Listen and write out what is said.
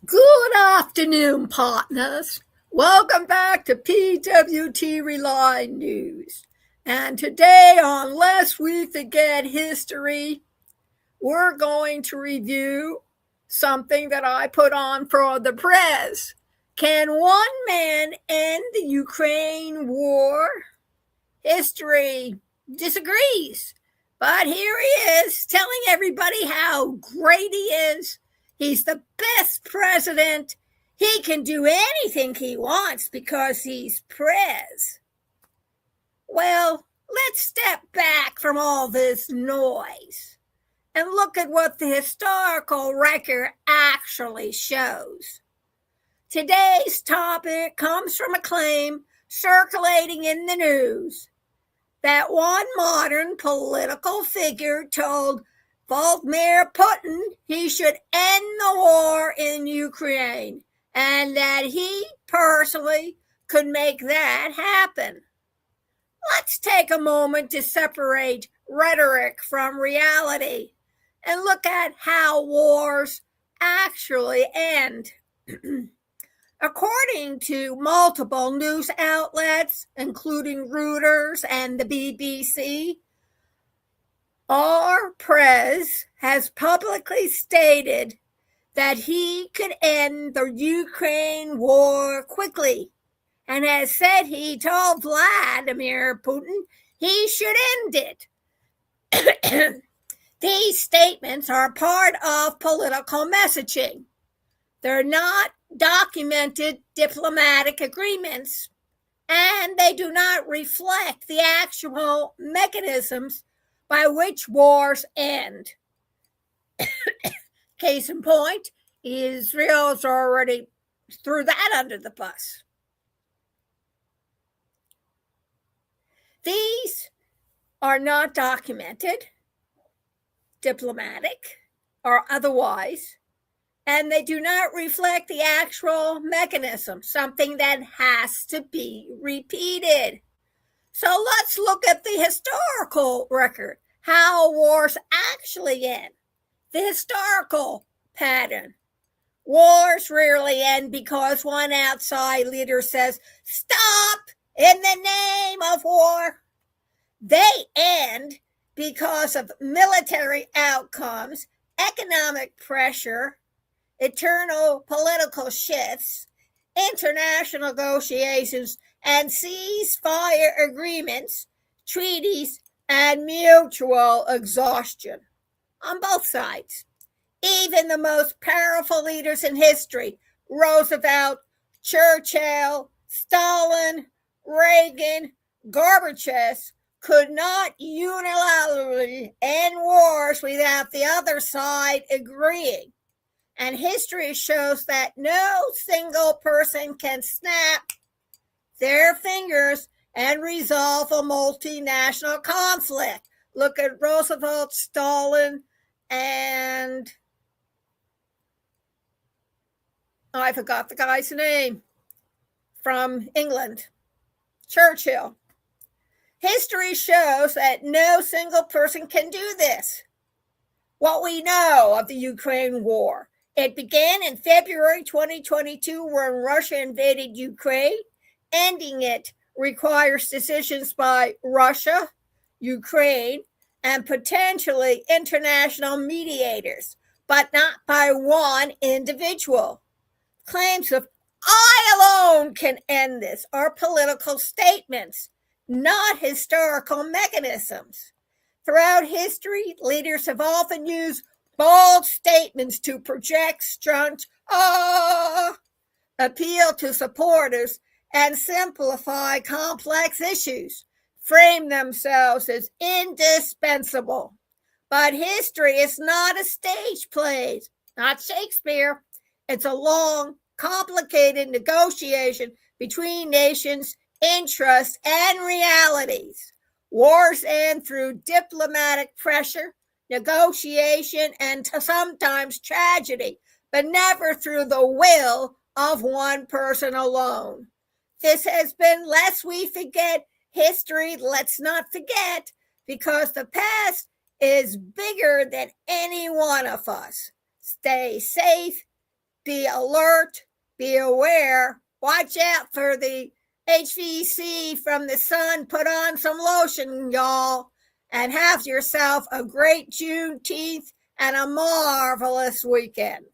Good afternoon, partners. Welcome back to PWT Rely News. And today on Lest We Forget History, we're going to review something that I put on for the Prez. Can one man end the Ukraine war? History disagrees. But here he is telling everybody how great he is. He's the best president. He can do anything he wants because he's Prez. Well, let's step back from all this noise and look at what the historical record actually shows. Today's topic comes from a claim circulating in the news that one modern political figure told Vladimir Putin he should end the war in Ukraine and that he personally could make that happen. Let's take a moment to separate rhetoric from reality and look at how wars actually end. According to multiple news outlets, including Reuters and the BBC, our Prez has publicly stated that he could end the Ukraine war quickly and has said he told Vladimir Putin he should end it. These statements are part of political messaging. They're not documented diplomatic agreements, and they do not reflect the actual mechanisms by which wars end. Case in point, Israel's already threw that under the bus. These are not documented, diplomatic, or otherwise, and they do not reflect the actual mechanism, something that has to be repeated. So let's look at the historical record, how wars actually end. The historical pattern. Wars rarely end because one outside leader says, "Stop in the name of war." They end because of military outcomes, economic pressure, eternal political shifts, international negotiations, and ceasefire agreements, treaties, and mutual exhaustion on both sides. Even the most powerful leaders in history, Roosevelt, Churchill, Stalin, Reagan, Gorbachev, could not unilaterally end wars without the other side agreeing. And history shows that no single person can snap their fingers and resolve a multinational conflict. Look at Roosevelt, Stalin, and I forgot the guy's name from England, Churchill. History shows that no single person can do this. What we know of the Ukraine war. It began in February 2022 when Russia invaded Ukraine. Ending it requires decisions by Russia, Ukraine, and potentially international mediators, but not by one individual. Claims of "I alone can end this" are political statements, not historical mechanisms. Throughout history, leaders have often used bold statements to project strong appeal to supporters and simplify complex issues, frame themselves as indispensable. But history is not a stage play, not Shakespeare. It's a long, complicated negotiation between nations, interests, and realities. Wars end through diplomatic pressure, negotiation, and sometimes tragedy, but never through the will of one person alone. This has been Lest We Forget History. Let's not forget, because the past is bigger than any one of us. Stay safe, be alert, be aware, watch out for the HVC from the sun, put on some lotion, y'all, and have yourself a great Juneteenth and a marvelous weekend.